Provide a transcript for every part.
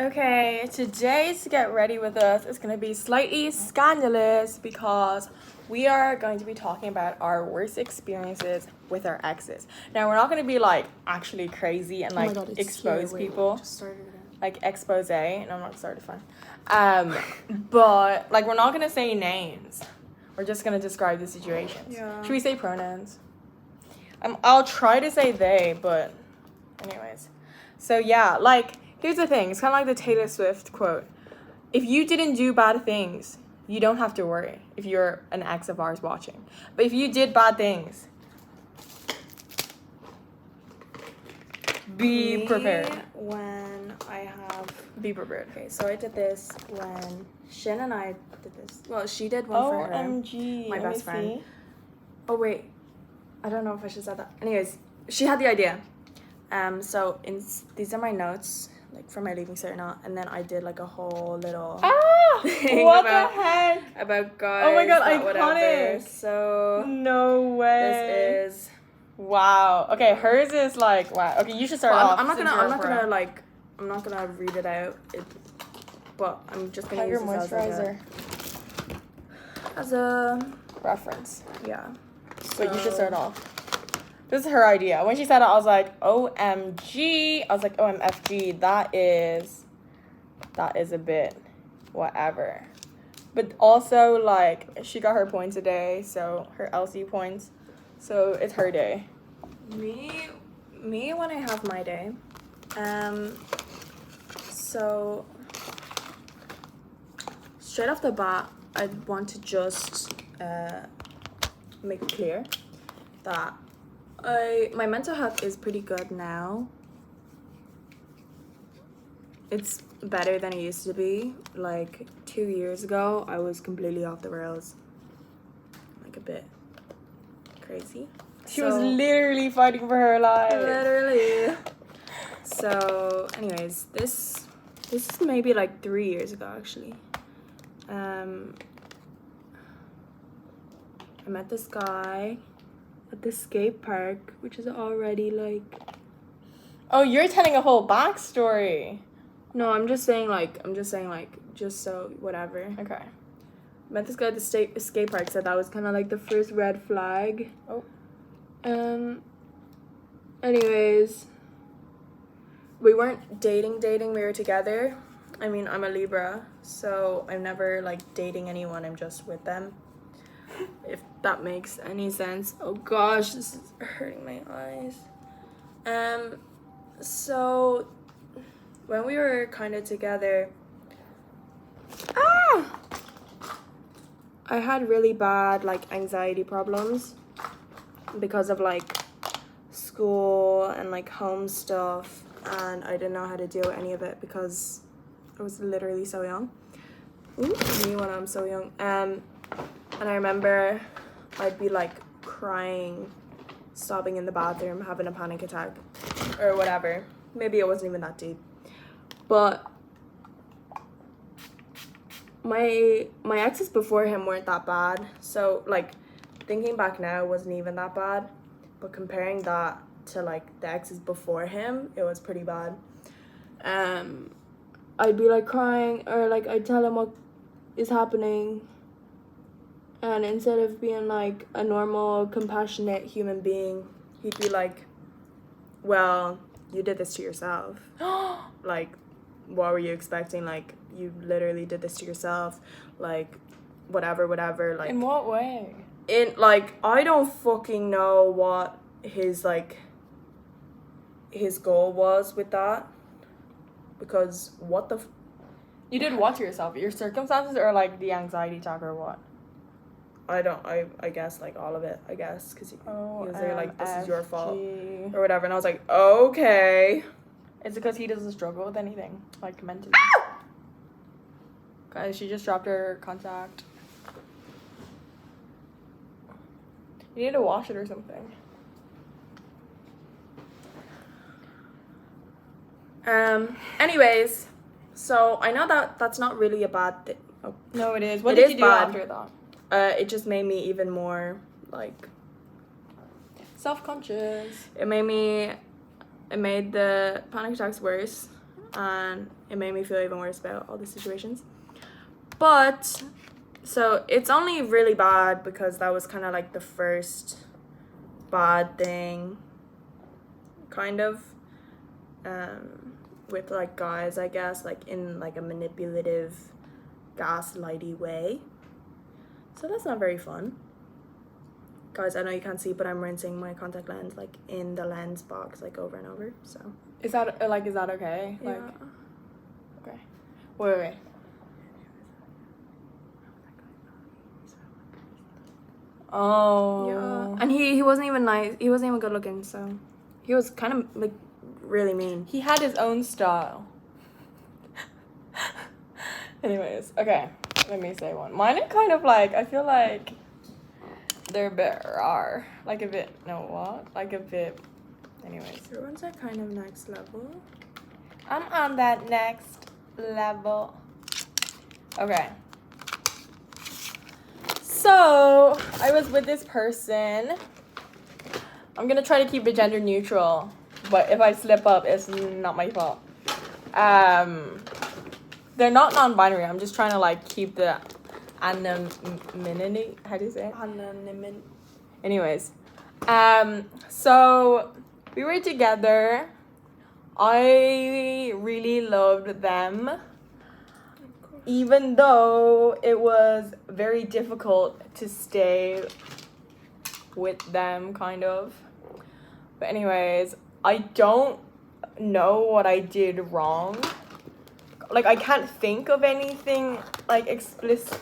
Okay, today's Get Ready With Us is going to be slightly scandalous because we are going to be talking about our worst experiences with our exes. Now, we're not going to be like actually crazy and like expose people. Just started it. Like expose. No, I'm not started fun. But like we're not going to say names. We're just going to describe the situations. Yeah. Should we say pronouns? I'll try to say they, but anyways. So yeah, like here's the thing. It's kind of like the Taylor Swift quote. If you didn't do bad things, you don't have to worry if you're an ex of ours watching. But if you did bad things, be prepared. When I have... Be prepared. Okay, so I did this when Shin and I did this. Well, she did one for her. OMG. My best friend. See? Oh, wait. I don't know if I should say that. Anyways, she had the idea. So these are my notes, like for my leaving cert not, and then I did like a whole little thing what about, the heck? about guys. Oh my god, that iconic. whatever. So No way. this is wow. Okay, hers is like wow. Okay, you should start well, off. I'm not since you're a pro. gonna read it out. But I'm just gonna Have use your this moisturizer as a reference. yeah. But you should So- start off. This is her idea. When she said it, I was like, OMG. I was like, OMFG. That is a bit whatever. But also, like, she got her points a day, so her LC points. So it's her day. Me when I have my day. So straight off the bat, I want to just make it clear that my mental health is pretty good now. It's better than it used to be. Like 2 years ago, I was completely off the rails. Like a bit crazy. She was literally fighting for her life. Literally. So, anyways, this is maybe like 3 years ago, actually. I met this guy at the skate park, which is already like... Oh, you're telling a whole backstory. No, I'm just saying just so whatever. Okay. Met this guy at the skate park, so that was kind of like the first red flag. Oh. Anyways, we weren't dating, we were together. I mean, I'm a Libra, so I'm never like dating anyone, I'm just with them. If that makes any sense. Oh gosh, this is hurting my eyes. So when we were kind of together, I had really bad like anxiety problems because of like school and like home stuff, and I didn't know how to deal with any of it because I was literally so young. Me when I'm so young. And I remember I'd be like crying, sobbing in the bathroom, having a panic attack or whatever. Maybe it wasn't even that deep. But my exes before him weren't that bad. So like thinking back now, it wasn't even that bad. But comparing that to like the exes before him, it was pretty bad. I'd be like crying, or like I'd tell him what is happening, and instead of being like a normal, compassionate human being, he'd be like, well, you did this to yourself. Like, what were you expecting? Like, you literally did this to yourself. Like, whatever. Like, In what way? I don't fucking know what his goal was with that. Because what the... You did what to yourself? Your circumstances or like the anxiety attack or what? I guess like all of it, I guess. Because he was there like, this is your fault. OMFG. Or whatever. And I was like, okay. Is it because he doesn't struggle with anything? Like mentally? Guys, she just dropped her contact. You need to wash it or something. Anyways, so I know that that's not really a bad thing. Oh. No, it is. What It did is you do bad. after that? It just made me even more like Self-conscious. it made the panic attacks worse, and it made me feel even worse about all the situations. But so it's only really bad because that was kind of like the first bad thing, kind of, with like guys, I guess, like in like a manipulative, gaslighty way. So that's not very fun. Guys, I know you can't see, but I'm rinsing my contact lens like in the lens box like over and over. So Is that okay? yeah. Like, okay. Wait. Oh. Yeah. And he wasn't even nice. He wasn't even good looking. So he was kind of like really mean. He had his own style. Anyways, okay. Let me say one. Mine is kind of like, I feel like they're a bit raw. Like a bit, no what? Like a bit, anyways. Your ones are kind of next level. I'm on that next level. Okay. So, I was with this person. I'm gonna try to keep it gender neutral, but if I slip up, it's not my fault. They're not non-binary. I'm just trying to like keep the anonymity. How do you say it? Anonymity. Anyways, so we were together. I really loved them, even though it was very difficult to stay with them, kind of. But anyways, I don't know what I did wrong. Like, I can't think of anything, like, explicit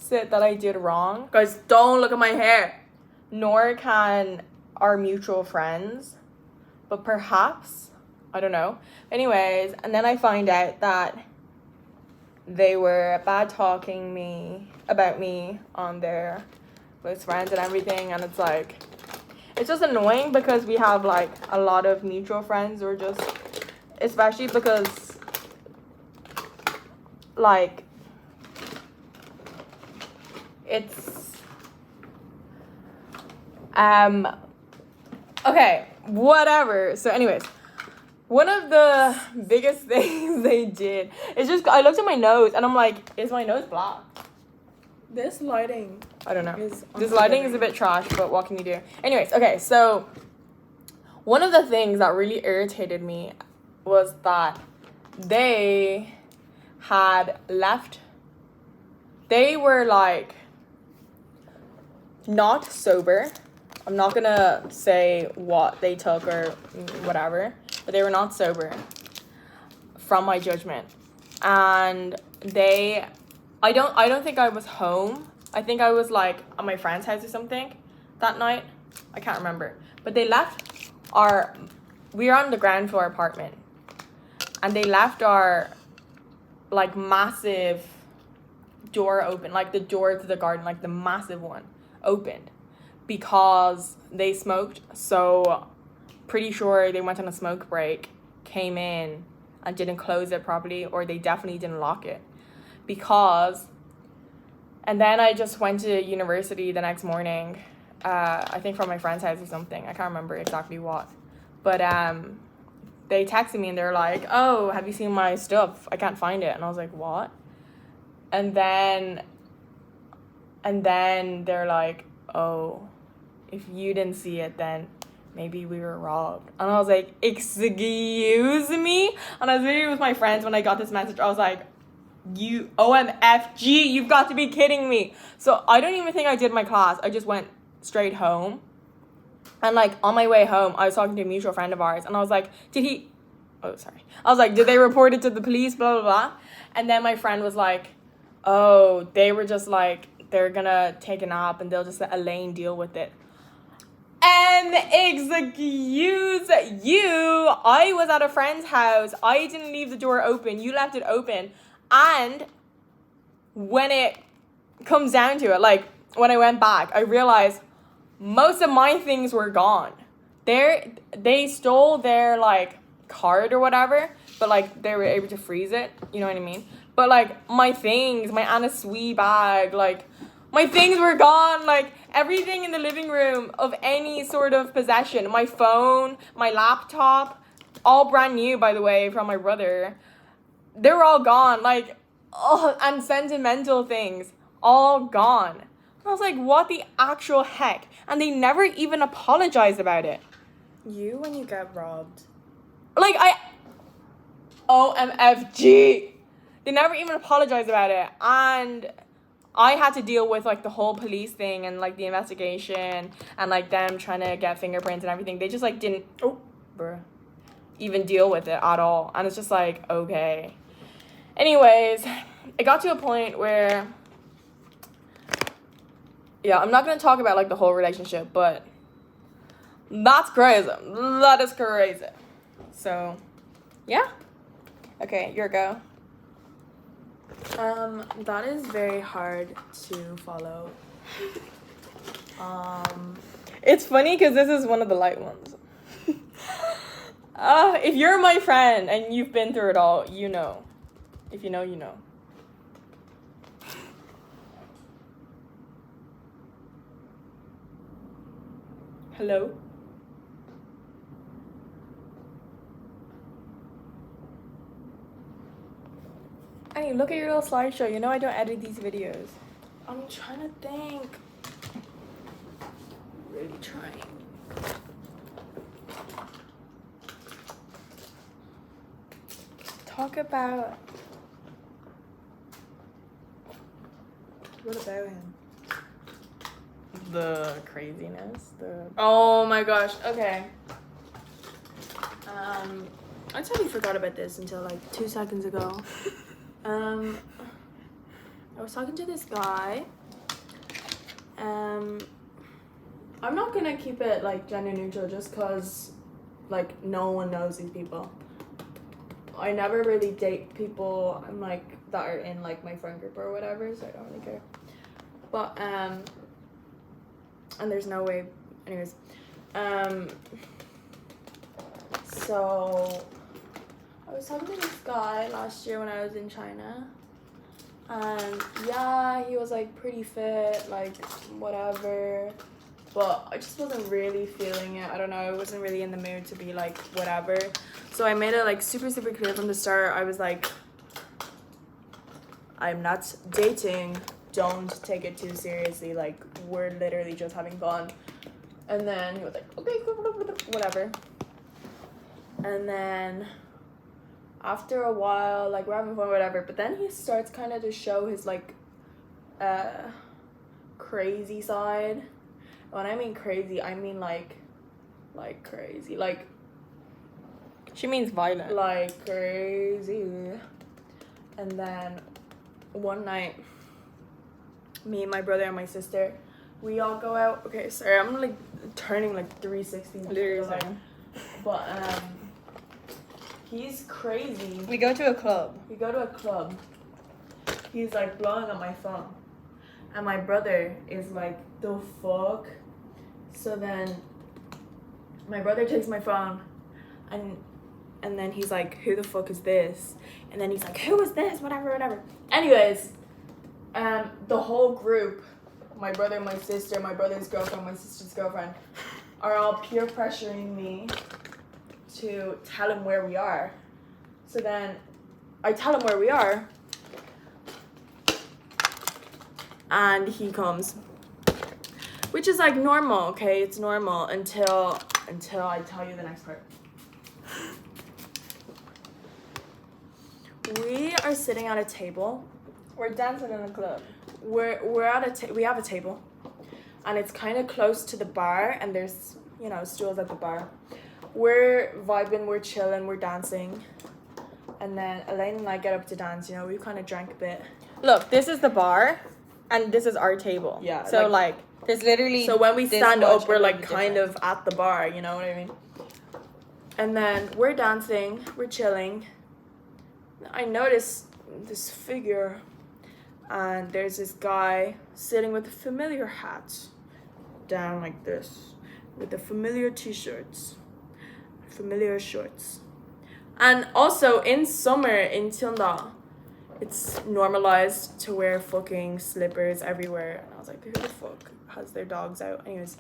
that I did wrong. Guys, don't look at my hair. Nor can our mutual friends. But perhaps, I don't know. Anyways, and then I find out that they were bad-talking about me on their close friends and everything. And it's like, it's just annoying because we have, like, a lot of mutual friends, or just, especially because, like, it's, okay, whatever. So anyways, one of the biggest things they did is just, I looked at my nose and I'm like, is my nose black? This lighting. I don't know. Is This lighting is a bit trash, but what can you do? Anyways, okay, so one of the things that really irritated me was that they had left. They were like not sober. I'm not gonna say what they took or whatever, but they were not sober from my judgment. And I don't think I was home. I think I was like at my friend's house or something that night. I can't remember. But they left we were on the ground floor apartment, and they left our like massive door open, like the door to the garden, like the massive one opened, because they smoked. So pretty sure they went on a smoke break, came in and didn't close it properly, or they definitely didn't lock it. And then I just went to university the next morning, I think from my friend's house or something. I can't remember exactly what. But they texted me and they're like, oh, have you seen my stuff? I can't find it. And I was like, what? And then they're like, oh, if you didn't see it, then maybe we were robbed. And I was like, excuse me? And I was literally with my friends when I got this message. I was like, you OMFG, you've got to be kidding me. So I don't even think I did my class. I just went straight home. And like on my way home, I was talking to a mutual friend of ours, and I was like, I was like, did they report it to the police, blah, blah, blah. And then my friend was like, oh, they were just like, they're gonna take a nap and they'll just let Elaine deal with it. And excuse you, I was at a friend's house. I didn't leave the door open. You left it open. And when it comes down to it, like when I went back, I realized most of my things were gone. They stole their like card or whatever, but like they were able to freeze it. You know what I mean? But like my things, my Anna Sui bag, like my things were gone. Like everything in the living room of any sort of possession, my phone, my laptop, all brand new, by the way, from my brother. they're all gone. Like, oh, and sentimental things, all gone. I was like, what the actual heck? And they never even apologized about it. You when you get robbed. Like, OMFG. They never even apologized about it. And I had to deal with, like, the whole police thing and, like, the investigation and, like, them trying to get fingerprints and everything. They just, like, didn't even deal with it at all. And it's just like, okay. Anyways, it got to a point where, yeah, I'm not going to talk about, like, the whole relationship, but that's crazy. That is crazy. So, yeah. Okay, your go. That is very hard to follow. It's funny because this is one of the light ones. If you're my friend and you've been through it all, you know. If you know, you know. Hello? Annie, look at your little slideshow. You know I don't edit these videos. I'm trying to think. Really trying. Talk about... What about him? the craziness. Oh my gosh. Okay. I totally forgot about this until like 2 seconds ago. I was talking to this guy. I'm not gonna keep it like gender neutral just cause like no one knows these people. I never really date people I'm like that are in like my friend group or whatever, so I don't really care. But and there's no way, anyways. So I was talking to this guy last year when I was in China, and yeah, he was like pretty fit, like whatever, but I just wasn't really feeling it. I don't know, I wasn't really in the mood to be like whatever. So I made it like super clear from the start. I was like, I'm not dating, don't take it too seriously, like we're literally just having fun. And then he was like, okay, whatever. And then after a while, like we're having fun, whatever, but then he starts kind of to show his like crazy side. When I mean crazy, I mean like crazy, like She means violent. like crazy. And then one night, me, my brother, and my sister, we all go out. Okay, sorry, I'm like turning like 360. Literally. But he's crazy. We go to a club. We go to a club. He's like blowing up my phone, and my brother is like, the fuck. So then my brother takes my phone, and then he's like, who the fuck is this? And then he's like, who is this? Whatever. Anyways, the whole group, my brother, my sister, my brother's girlfriend, my sister's girlfriend, are all peer pressuring me to tell him where we are. So then I tell him where we are, and he comes, which is like normal, okay? It's normal until I tell you the next part. We are sitting at a table. We're dancing in a club. We're at we have a table, and it's kind of close to the bar, and there's, you know, stools at the bar. We're vibing, we're chilling, we're dancing, and then Elaine and I get up to dance. You know, we kind of drank a bit. Look, this is the bar, and this is our table. Yeah. So like there's literally. So when we this stand much up, we're of like a kind difference. of at the bar. You know what I mean? And then we're dancing, we're chilling. I notice this figure, and there's this guy sitting with a familiar hat down like this, with the familiar t-shirts, familiar shorts. And also in summer in Tianda, it's normalized to wear fucking slippers everywhere. And I was like, who the fuck has their dogs out? Anyways,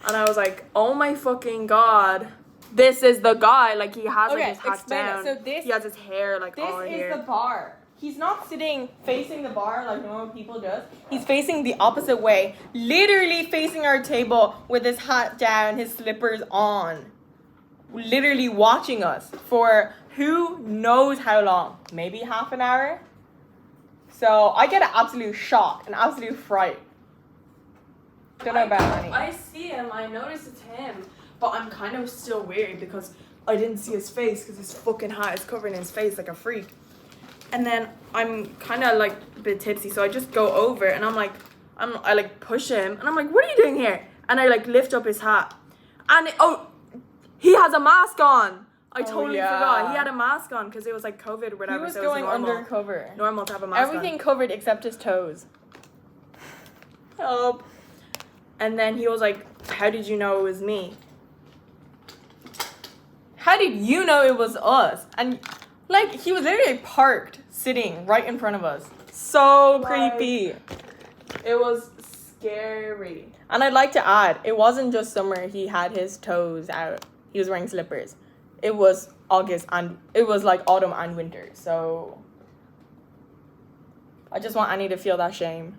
and I was like, oh my fucking god, This is the guy. Like he has like Okay, his hat explain it. down. So this- he has his hair like This all is here. the bar. He's not sitting facing the bar like normal people does. He's facing the opposite way, literally facing our table with his hat down, his slippers on, literally watching us for who knows how long, maybe half an hour. So I get an absolute shock, an absolute fright. Don't know about Annie. I see him. I notice it's him, but I'm kind of still weird because I didn't see his face because his fucking hat is covering his face like a freak. And then I'm kind of like a bit tipsy, so I just go over and I like push him and I'm like, what are you doing here? And I like lift up his hat, and he has a mask on. I totally forgot he had a mask on because it was like COVID or whatever. He was so going it was normal, undercover. normal to have a mask Everything covered except his toes. on. Help. And then he was like, how did you know it was me? How did you know it was us? And like he was literally parked, sitting right in front of us. So Like- creepy. It was scary. And I'd like to add, it wasn't just summer he had his toes out. He was wearing slippers. It was August and it was like autumn and winter. So I just want Annie to feel that shame.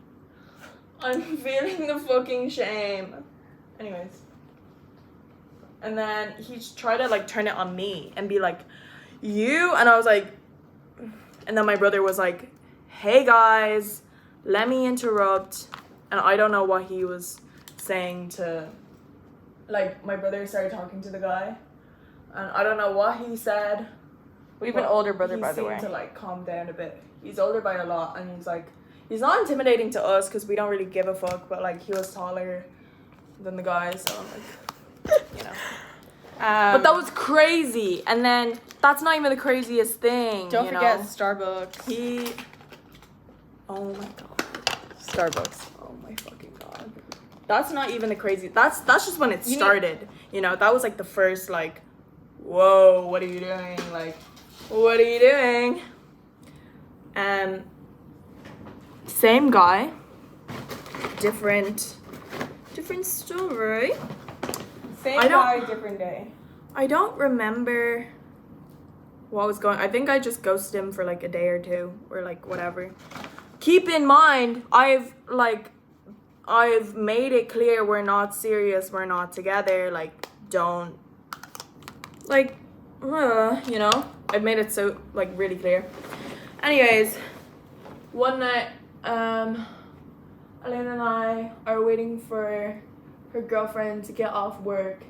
I'm feeling the fucking shame. Anyways. And then he tried to like turn it on me and be like, you? And I was like, and then my brother was like, hey guys, let me interrupt. And I don't know what he was saying to, like, my brother started talking to the guy. And I don't know what he said. We have an older brother, he by the way. seemed to like calm down a bit. He's older by a lot, and he's like, he's not intimidating to us because we don't really give a fuck. But like, he was taller than the guy, so I'm like, you know. But that was crazy. And then that's not even the craziest thing. Don't you forget know? Starbucks. Oh my god. Starbucks. Oh my fucking god. That's not even the crazy. That's just when it started. You know, that was like the first like, whoa, what are you doing? Like, what are you doing? Same guy, different story. Same I don't- guy, different day. I don't remember what was going. I think I just ghosted him for like a day or two or like whatever. Keep in mind, I've made it clear we're not serious, we're not together. Like, don't like, you know. I've made it so like really clear. Anyways, one night, Elena and I are waiting for her girlfriend to get off work.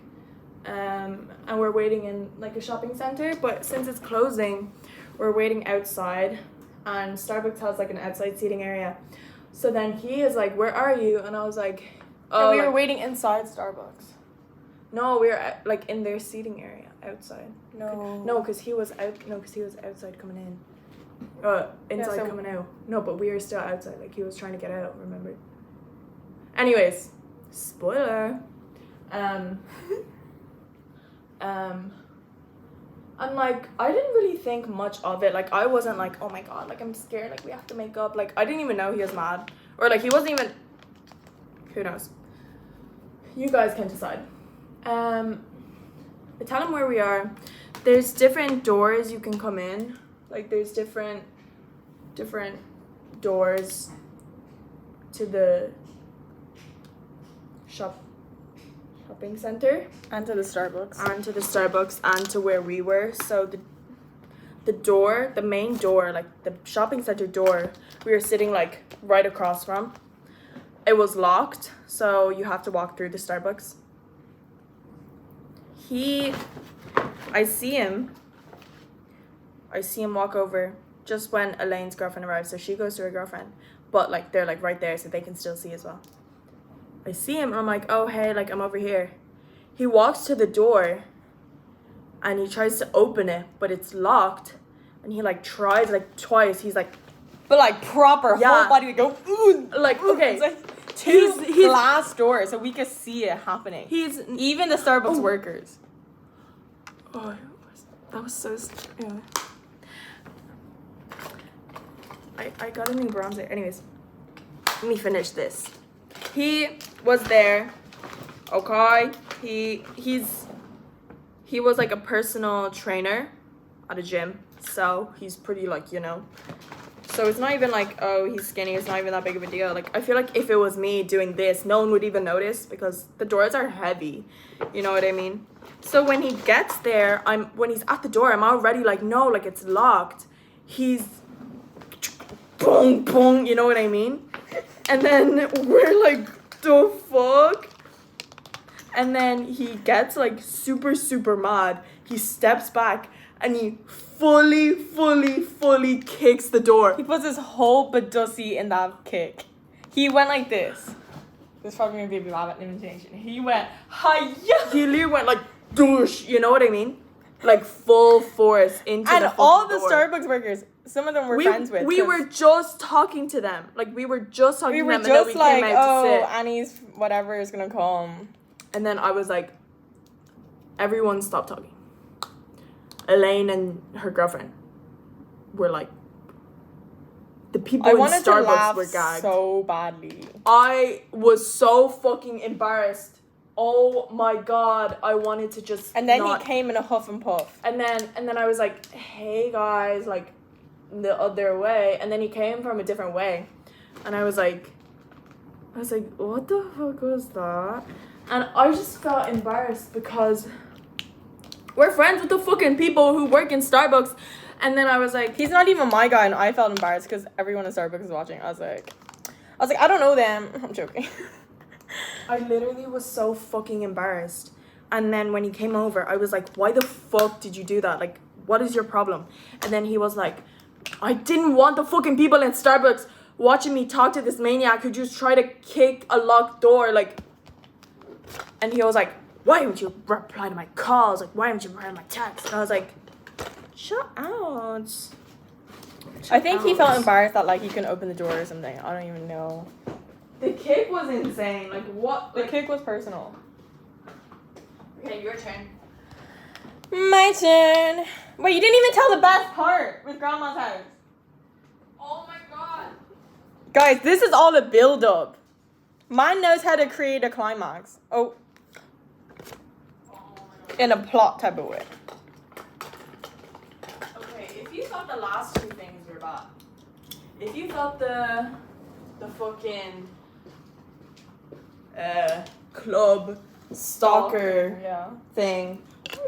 And we're waiting in like a shopping center, but since it's closing, we're waiting outside, and Starbucks has like an outside seating area. So then he is like, where are you? And I was like, Oh, we were like, waiting inside Starbucks. no, we were like in their seating area outside. No. No, because he was outside coming in. Inside so- coming out. No, but we were still outside. Like he was trying to get out, remember? Anyways, spoiler. And like I didn't really think much of it. Like I wasn't like, oh my god, like I'm scared, like we have to make up. Like I didn't even know he was mad. Or like he wasn't even, who knows. You guys can decide. I tell him where we are. There's different doors you can come in. Like there's different doors to the shopping center And to the Starbucks. and to the Starbucks and to where we were. So the door, the main door, like the shopping center door, we were sitting like right across from. It was locked, so you have to walk through the Starbucks. I see him walk over just when Elaine's girlfriend arrives, so she goes to her girlfriend, but like they're like right there, so they can still see as well. I see him and I'm like, oh hey, like I'm over here. He walks to the door and he tries to open it, but it's locked, and he like tries like twice. He's like, But like proper Yeah. whole body would go ooh, like okay, It's like two He's- glass doors so we could see it happening. he's Even the Starbucks workers. oh, that was so yeah. I got a new bronzer. Anyways, let me finish this. He was there. Okay, he he was like a personal trainer at a gym. So he's pretty like, you know. So it's not even like, oh, he's skinny. It's not even that big of a deal. Like, I feel like if it was me doing this, no one would even notice because the doors are heavy. You know what I mean? So when he gets there, when he's at the door, I'm already like, no, like it's locked. He's boom, boom, you know what I mean? And then we're like, the fuck? And then he gets like super, super mad. He steps back and he fully kicks the door. He puts his whole badussi in that kick. He went like this. This is probably gonna be a bad imitation. He went, hiya! He literally went like, douche, you know what I mean? Like full force into the And all the door. Starbucks workers, some of them we're friends with. We were just talking to them. Like we were just talking to them and then we like, came out to sit. Annie's whatever is gonna come. And then I was like, everyone stop talking. Elaine and her girlfriend were like, the people in Starbucks were gagged. So badly. I was so fucking embarrassed. Oh my god, I wanted to just. And then he came in a huff and puff. And then I was like, hey guys, like the other way. And then he came from a different way. And I was like, what the fuck was that? And I just felt embarrassed because we're friends with the fucking people who work in Starbucks. And then I was like, he's not even my guy, and I felt embarrassed because everyone in Starbucks is watching. I was like, I don't know them. I'm joking. I literally was so fucking embarrassed. And then when he came over, I was like, why the fuck did you do that? Like, what is your problem? And then he was like, I didn't want the fucking people in Starbucks watching me talk to this maniac who just tried to kick a locked door. Like, and he was like, why would you reply to my calls? Like, why would you reply to my texts? And I was like, shut out. I think he felt embarrassed that, like, he couldn't open the door or something. I don't even know. The kick was insane. Like, what? The kick was personal. Okay, your turn. My turn. Wait, you didn't even tell the best part with Grandma's house. Oh my god. Guys, this is all the build-up. Mine knows how to create a climax. Oh. In a plot type of way. Okay, if you thought the last two things were bad, if you thought the fucking club stalker thing,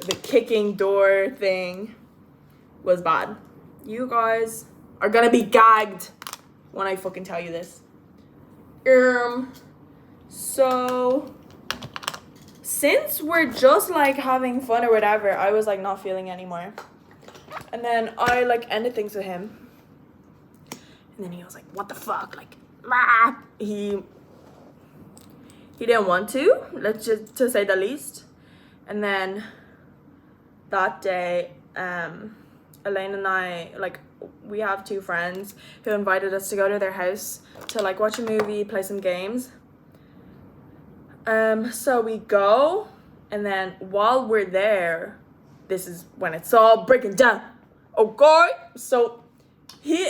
the kicking door thing was bad, you guys are gonna be gagged when I fucking tell you this. So since we're just like having fun or whatever, I was like not feeling anymore. And then I like ended things with him. And then he was like, what the fuck? Like, he didn't want to, let's just to say the least. And then that day, Elaine and I, like, we have two friends who invited us to go to their house to like watch a movie, play some games. So we go, and then while we're there, this is when it's all breaking down. Okay, so he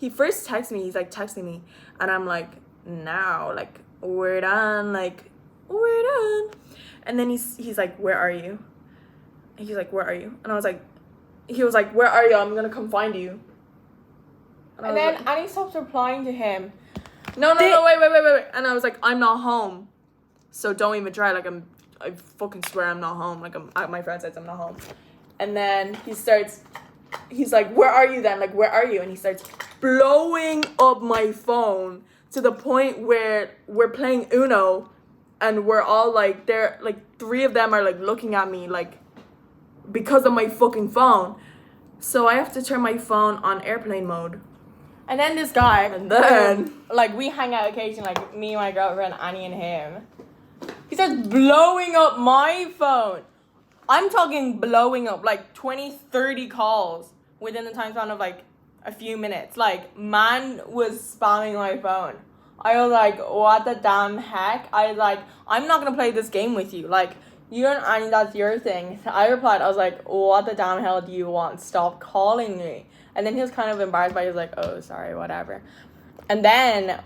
first texts me, he's like texting me, and I'm like, now, like, we're done, and then he's like, where are you? And he's like, where are you? And I was like, he was like, where are you? I'm gonna come find you. And then like, Annie stops replying to him. No, wait. And I was like, I'm not home. So don't even try. Like, I fucking swear I'm not home. Like, I'm at my friend's house, I'm not home. And then he's like, where are you then? Like, where are you? And he starts blowing up my phone to the point where we're playing Uno and we're all like, they're like, three of them are like looking at me like, because of my fucking phone. So I have to turn my phone on airplane mode. And then this guy, and then like, we hang out occasionally, like me, my girlfriend, Annie, and him. He starts blowing up my phone. I'm talking blowing up, like 20, 30 calls within the time span of like a few minutes. Like, man was spamming my phone. I was like, what the damn heck? I was like, I'm not gonna play this game with you. Like, you and Annie, that's your thing. I replied, I was like, what the damn hell do you want? Stop calling me. And then he was kind of embarrassed, but he was like, oh, sorry, whatever. And then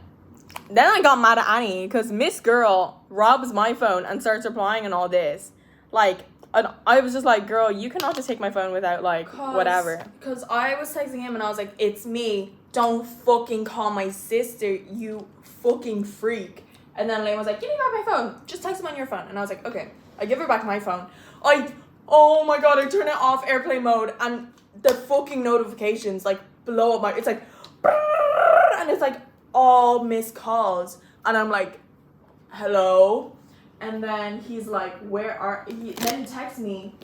I got mad at Annie because Miss Girl robs my phone and starts replying and all this. Like, and I was just like, girl, you cannot just take my phone without, like, whatever. Because I was texting him and I was like, it's me. Don't fucking call my sister, you fucking freak. And then Liam was like, give me back my phone. Just text him on your phone. And I was like, okay. I give her back my phone. Oh my god, I turn it off airplane mode and the fucking notifications, like, blow up it's like, and it's like all missed calls. And I'm like, hello? And then he's like, then he texts me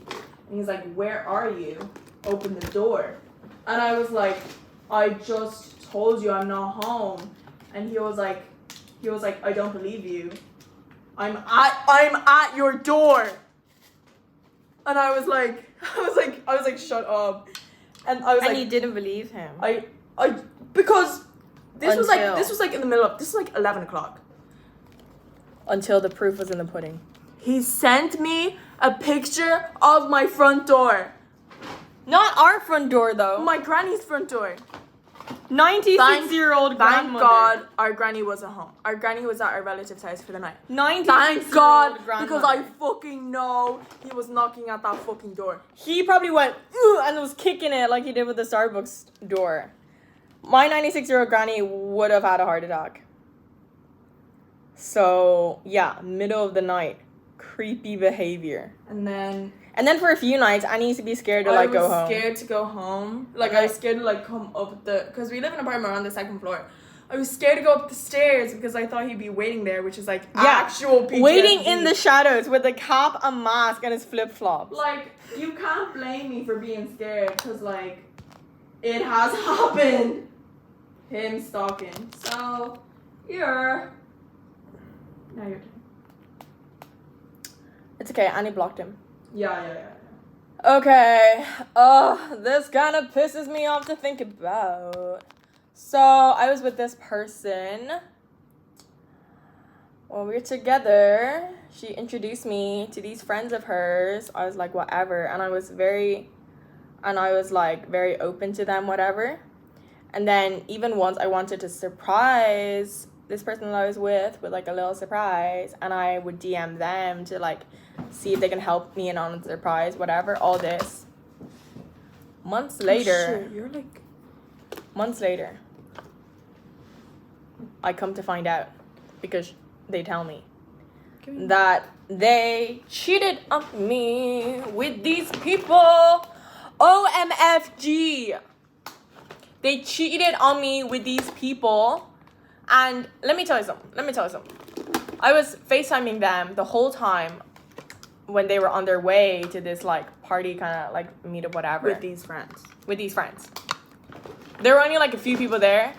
and he's like, where are you? Open the door. And I was like, I just told you I'm not home. And he was like, I don't believe you. I'm at your door. And I was like, shut up. And I was and like, you didn't believe him. Because this was like in the middle of, this was like 11 o'clock. Until the proof was in the pudding. He sent me a picture of my front door. Not our front door, though. My granny's front door. 96-year-old grandmother. Thank God our granny wasn't home. Our granny was at our relative's house for the night. 96-year-old Thank God, grandmother. because I fucking know he was knocking at that fucking door. He probably went, ooh, and was kicking it like he did with the Starbucks door. My 96-year-old granny would have had a heart attack. So, yeah, middle of the night. Creepy behavior. And then for a few nights, I used to be scared to, go home. I was scared to go home. Like, I was scared to, come up because we live in an apartment on the second floor. I was scared to go up the stairs because I thought he'd be waiting there, which is, actual PTSD. Waiting in the shadows with a cap, a mask, and his flip-flops. Like, you can't blame me for being scared because, it has happened. Him stalking. So, yeah. Now your turn. It's okay, Annie blocked him. Yeah. Okay. This kind of pisses me off to think about. So, I was with this person. When we were together, she introduced me to these friends of hers. I was like, whatever. And I was very open to them, whatever. And then even once I wanted to surprise this person that I was with a little surprise, and I would DM them to see if they can help me in on the surprise, whatever, all this. Months later, I come to find out, because they tell me that they cheated on me with these people. OMFG. They cheated on me with these people. And let me tell you something. I was FaceTiming them the whole time when they were on their way to this party kind of meetup, whatever. With these friends. There were only a few people there.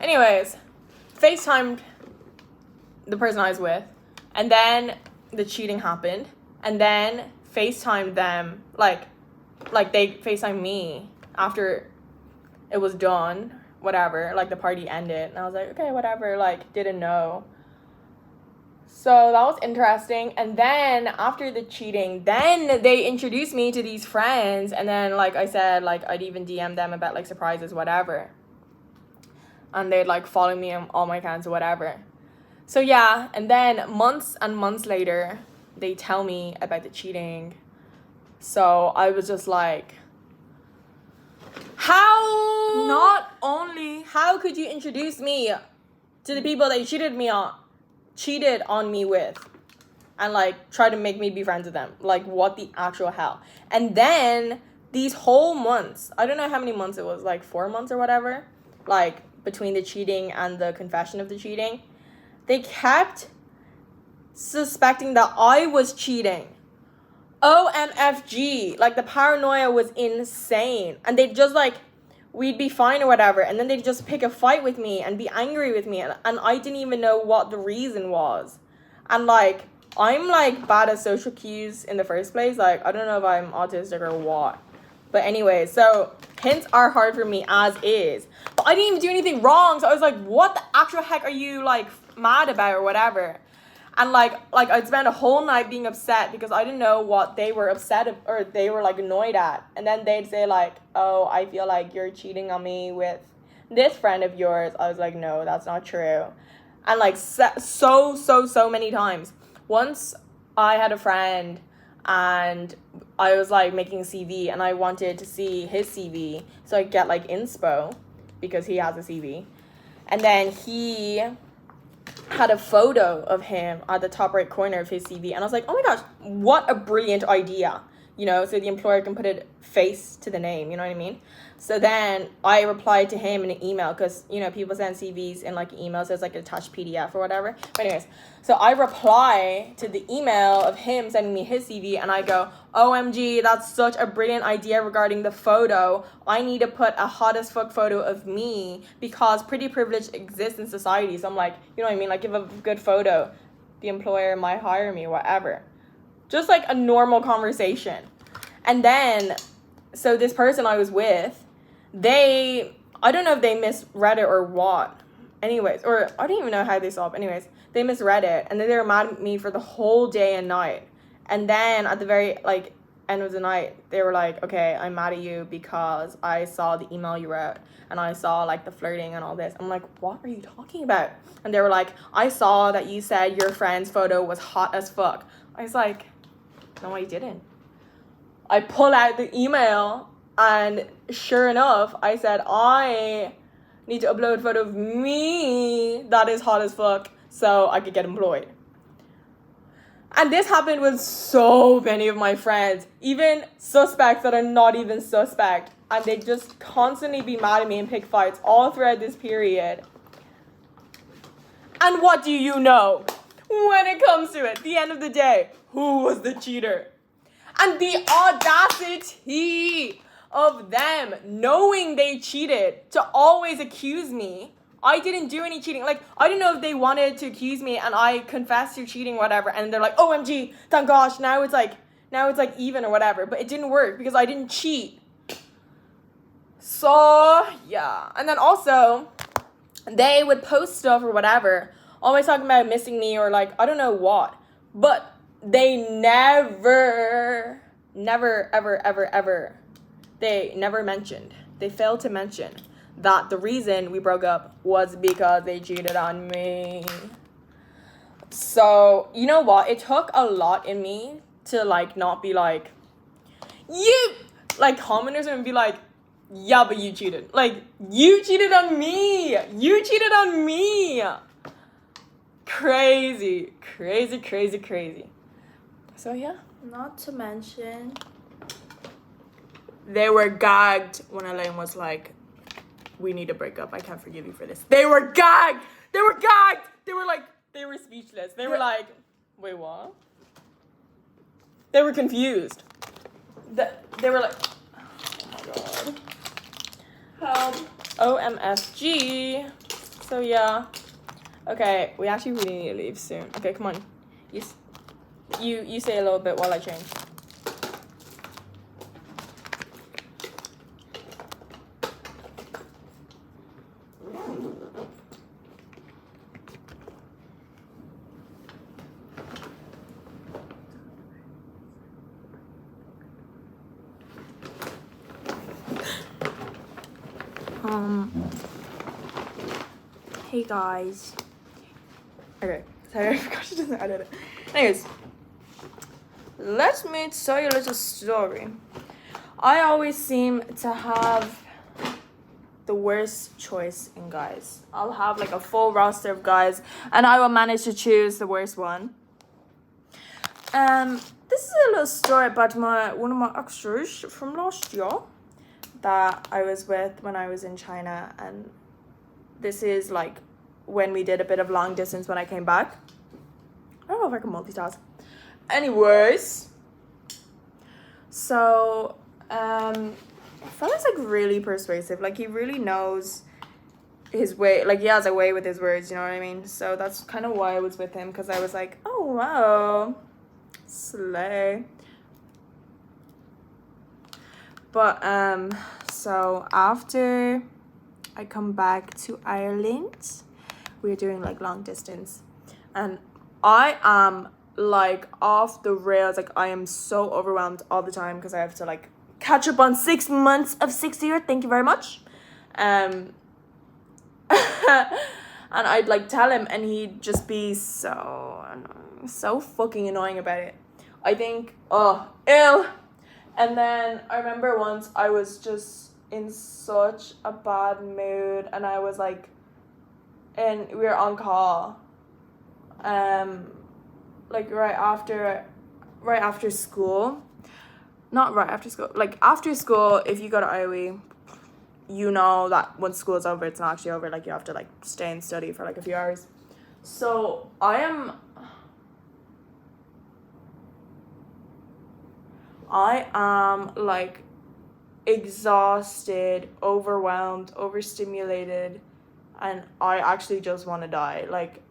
Anyways, FaceTimed the person I was with, and then the cheating happened, and then FaceTimed them they FaceTimed me after it was done. Whatever, the party ended, and I was like, okay, whatever, didn't know. So that was interesting. And then after the cheating, then they introduced me to these friends, and then I said, I'd even DM them about surprises, whatever, and they'd follow me on all my accounts or whatever. So yeah, and then months and months later, they tell me about the cheating. So I was just how could you introduce me to the people that you cheated on me with, and try to make me be friends with them? What the actual hell? And then these whole months, I don't know how many months it was, 4 months or whatever, between the cheating and the confession of the cheating, they kept suspecting that I was cheating. OMFG. The paranoia was insane. And they'd just we'd be fine or whatever, and then they'd just pick a fight with me and be angry with me, and I didn't even know what the reason was. And I'm bad at social cues in the first place. I don't know if I'm autistic or what. But anyway, so hints are hard for me as is. But I didn't even do anything wrong, so I was like, what the actual heck are you mad about or whatever? And I'd spend a whole night being upset because I didn't know what they were upset or they were annoyed at. And then they'd say oh, I feel like you're cheating on me with this friend of yours. I was like, no, that's not true. And so many times. Once I had a friend and I was like making a CV, and I wanted to see his CV so I get like inspo because he has a CV. And then he had a photo of him at the top right corner of his CV, and I was like, oh my gosh, what a brilliant idea, you know, so the employer can put a face to the name, you know what I mean? So then I replied to him in an email, because, you know, people send CVs in like emails, so it's like an attached PDF or whatever. But anyways, so I reply to the email of him sending me his CV, and I go, OMG, that's such a brilliant idea regarding the photo. I need to put a hot as fuck photo of me because pretty privilege exists in society. So I'm like, you know what I mean? Like, give a good photo, the employer might hire me, whatever. Just like a normal conversation. And then, so this person I was with, I don't know if they misread it or what. Anyways, or I don't even know how they saw it. Anyways, they misread it, and then they were mad at me for the whole day and night. And then at the very like end of the night, they were like, okay, I'm mad at you because I saw the email you wrote, and I saw like the flirting and all this. I'm like, what are you talking about? And they were like, I saw that you said your friend's photo was hot as fuck. I was like, no, I didn't. I pull out the email, and sure enough, I said, I need to upload a photo of me that is hot as fuck so I could get employed. And this happened with so many of my friends, even suspects that are not even suspect. And they just constantly be mad at me and pick fights all throughout this period. And what do you know? When it comes to it, at the end of the day, who was the cheater? And the audacity of them knowing they cheated to always accuse me. I didn't do any cheating. Like, I don't know if they wanted to accuse me and I confessed to cheating, whatever, and they're like, OMG, thank gosh, now it's like even or whatever. But it didn't work because I didn't cheat. So, yeah. And then also, they would post stuff or whatever, always talking about missing me or like, I don't know what. But they never, ever, they never mentioned, they failed to mention that the reason we broke up was because they cheated on me. So, you know what? It took a lot in me to, like, not be like, you, like, commenters and be like, yeah, but you cheated. Like, you cheated on me. You cheated on me. Crazy. So, yeah. Not to mention, they were gagged when Elaine was like, we need to break up. I can't forgive you for this. They were gagged. They were like, they were speechless. They were like, wait, what? They were confused. They were like, oh my god. Help. OMFG. So, yeah. Okay, we actually really need to leave soon. Okay, come on. You say a little bit while I change. Hey guys. Okay, sorry, I forgot she doesn't edit it. Anyways, let me tell you a little story. I always seem to have the worst choice in guys. I'll have like a full roster of guys, and I will manage to choose the worst one. This is a little story about one of my exes from last year that I was with when I was in China, and this is like when we did a bit of long distance when I came back. I don't know if I can multitask. Anyways, so fella's like really persuasive. Like, he really knows his way. Like, he has a way with his words, you know what I mean? So that's kind of why I was with him, because I was like, oh wow, slay. But so after I come back to Ireland, we're doing like long distance, and I am like off the rails. Like, I am so overwhelmed all the time because I have to like catch up on 6 months of 6th year. Thank you very much. And I'd like tell him, and he'd just be so fucking annoying about it. I think, ill. And then I remember once I was just in such a bad mood, and I was like, and we were on call, like right after school. Not right after school, like after school, if you go to IOE, you know that when school's over, it's not actually over, like you have to like stay and study for like a few hours. So I am like exhausted, overwhelmed, overstimulated, and I actually just want to die. Like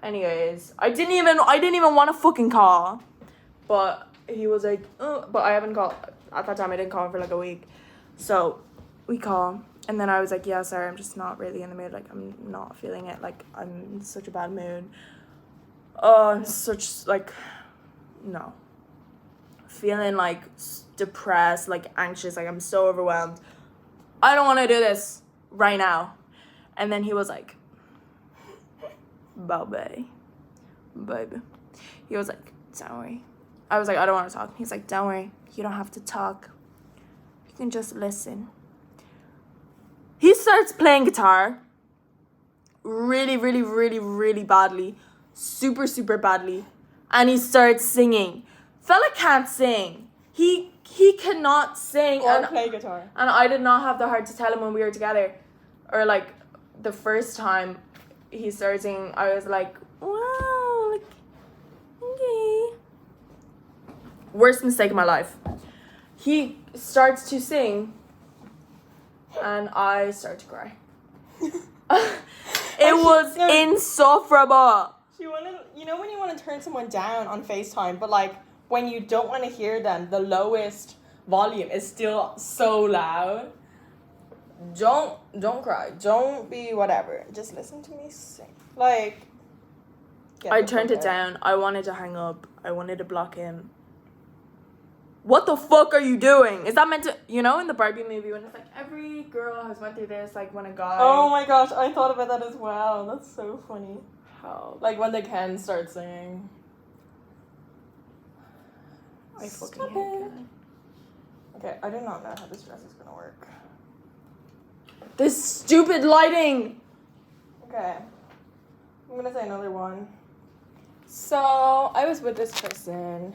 anyways, I didn't even want to fucking call. But he was like, oh, but I haven't called. At that time, I didn't call him for like a week. So we call. And then I was like, yeah, sorry, I'm just not really in the mood. Like, I'm not feeling it. Like, I'm in such a bad mood. I'm such, like, no. Feeling, like, depressed, like, anxious. Like, I'm so overwhelmed. I don't want to do this right now. And then he was like, baby. He was like, don't worry. I was like, I don't want to talk. He's like, don't worry. You don't have to talk. You can just listen. He starts playing guitar really, really, really, really badly. Super, super badly. And he starts singing. Fella can't sing. He cannot sing. Or play guitar. And I did not have the heart to tell him when we were together. Or, like, the first time he started singing, I was like, wow, like, okay. Worst mistake of my life. He starts to sing, and I start to cry. It was insufferable. You know when you want to turn someone down on FaceTime, but like when you don't want to hear them, the lowest volume is still so loud. Don't cry. Don't be whatever. Just listen to me sing. Like, I turned it down. I wanted to hang up. I wanted to block him. What the fuck are you doing? Is that meant to, you know, in the Barbie movie when it's like every girl has went through this, like when a guy. Oh my gosh, I thought about that as well. That's so funny. How? Like when they can start singing. I fucking hate it. Okay, I do not know how this dress is gonna work. This stupid lighting. Okay, I'm gonna say another one. So I was with this person,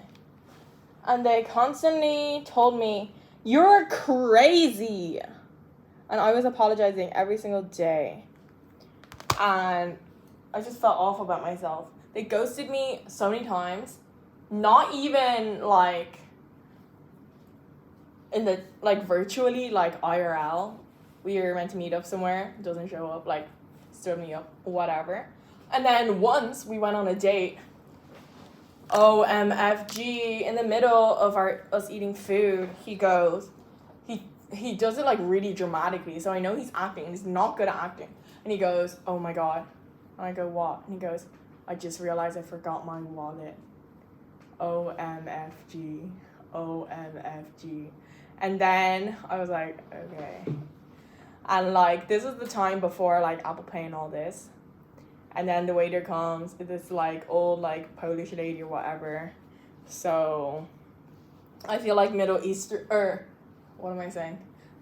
and they constantly told me, "You're crazy," and I was apologizing every single day, and I just felt awful about myself. They ghosted me so many times, not even like in the like virtually, like IRL. We were meant to meet up somewhere, doesn't show up, like stood me up, whatever. And then once we went on a date, OMFG, in the middle of us eating food, he goes, he does it like really dramatically, so I know he's acting, and he's not good at acting. And he goes, oh my god. And I go, what? And he goes, I just realized I forgot my wallet. OMFG. And then I was like, okay. And like, this is the time before like Apple Pay and all this. And then the waiter comes, this like old like Polish lady or whatever. So I feel like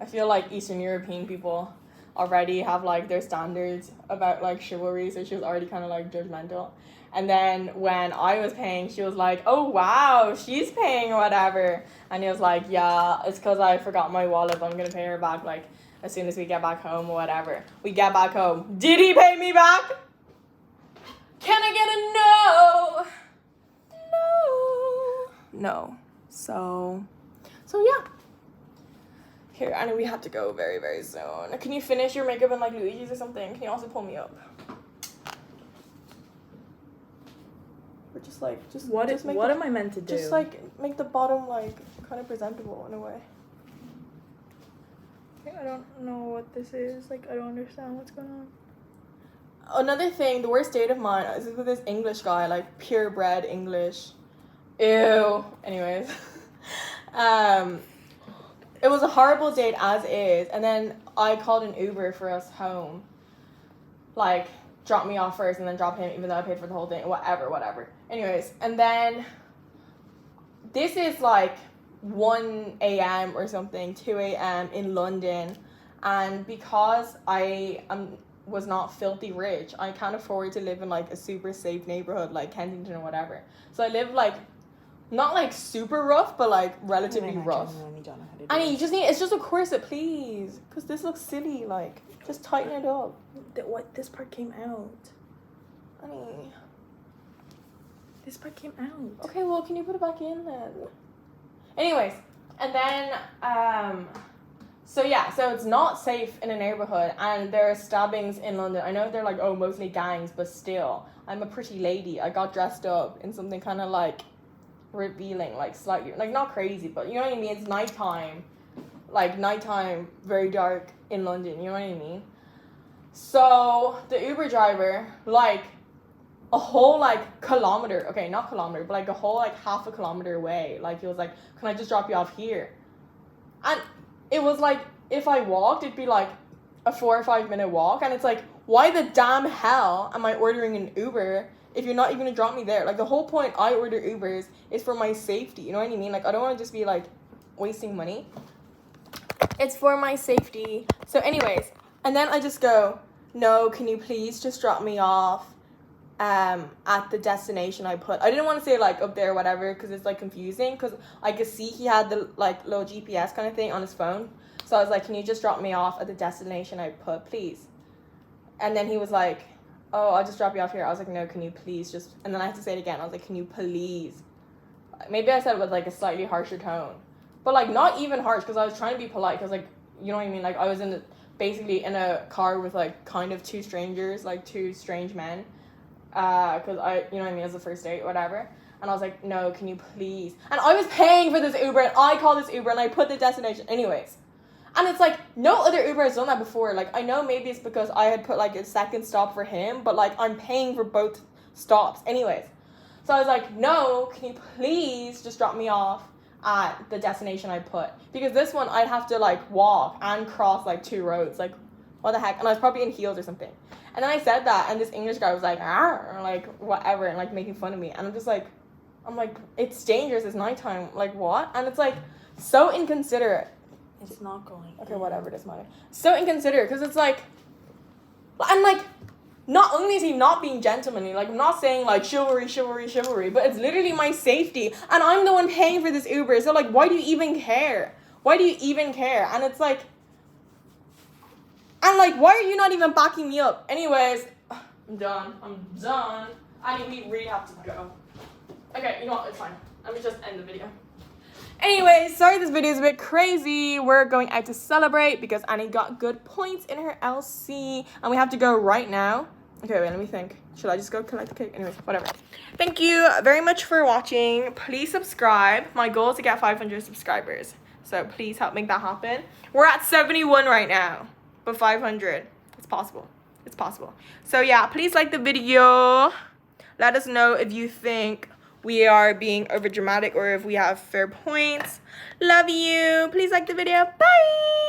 I feel like Eastern European people already have like their standards about like chivalry, so she was already kind of like judgmental. And then when I was paying, she was like, oh wow, she's paying or whatever. And he was like, yeah, it's because I forgot my wallet, but I'm gonna pay her back like as soon as we get back home or whatever. We get back home. Did he pay me back? Can I get a no? No. So yeah. Here, I know we have to go very, very soon. Can you finish your makeup in like Luigi's or something? Can you also pull me up? Or just what am I meant to do? Just like make the bottom like kind of presentable in a way. I don't know what this is. Like, I don't understand what's going on. Another thing, the worst date of mine is with this English guy, like purebred English. Ew. Anyways. It was a horrible date as is, and then I called an Uber for us home. Like, drop me off first and then drop him, even though I paid for the whole thing. Whatever. Anyways, and then this is like 1 a.m. or something, 2 a.m. in London, and because I was not filthy rich, I can't afford to live in like a super safe neighborhood like Kensington or whatever. So I live like not like super rough, but like relatively rough. And you just need, it's just a corset, please, because this looks silly. Like, just tighten it up. This part came out. Honey. This part came out. Okay, well, can you put it back in then? Anyways, and then, so it's not safe in a neighborhood, and there are stabbings in London. I know they're like, oh, mostly gangs, but still, I'm a pretty lady. I got dressed up in something kind of like revealing, like slightly, like not crazy, but you know what I mean? It's nighttime, very dark in London, you know what I mean? So the Uber driver, like a whole like kilometer, okay, not kilometer, but like a whole like half a kilometer away, like he was like, can I just drop you off here? And it was like, if I walked, it'd be like a 4 or 5 minute walk, and it's like, why the damn hell am I ordering an Uber if you're not even gonna drop me there? Like, the whole point I order Ubers is for my safety, you know what I mean? Like, I don't want to just be like wasting money. It's for my safety. So anyways, and then I just go, no, can you please just drop me off at the destination I put. I didn't want to say like up there or whatever, because it's like confusing, because I could see he had the like little GPS kind of thing on his phone. So I was like, can you just drop me off at the destination I put, please? And then he was like, oh, I'll just drop you off here. I was like, no, can you please just, and then I had to say it again. I was like, can you please? Maybe I said it with like a slightly harsher tone, but like not even harsh, because I was trying to be polite, because like, you know what I mean? Like, I was basically in a car with like kind of two strangers, like two strange men, because I, you know what I mean, as a first date, whatever. And I was like, no, can you please? And I was paying for this Uber, and I called this Uber, and I put the destination anyways. And it's like, no other Uber has done that before. Like, I know maybe it's because I had put like a second stop for him, but like, I'm paying for both stops anyways. So I was like, no, can you please just drop me off at the destination I put? Because this one, I'd have to like walk and cross like 2 roads. Like, what the heck? And I was probably in heels or something. And then I said that, and this English guy was like, or like whatever, and like making fun of me. And I'm like, it's dangerous, it's nighttime. Like, what? And it's like so inconsiderate. It's not going. Okay, whatever, it doesn't matter. So inconsiderate, because it's like, and like, not only is he not being gentlemanly, like, I'm not saying like chivalry, but it's literally my safety, and I'm the one paying for this Uber. So like, why do you even care? And it's like, and like, why are you not even backing me up? Anyways, I'm done. We really have to go. Okay, you know what, it's fine. Let me just end the video. Anyways, sorry this video is a bit crazy. We're going out to celebrate because Annie got good points in her LC, and we have to go right now. Okay, wait, let me think. Should I just go collect the cake? Anyways, whatever. Thank you very much for watching. Please subscribe. My goal is to get 500 subscribers, so please help make that happen. We're at 71 right now, but 500, it's possible. So yeah, please like the video. Let us know if you think we are being over dramatic or if we have fair points. Love you. Please like the video. Bye.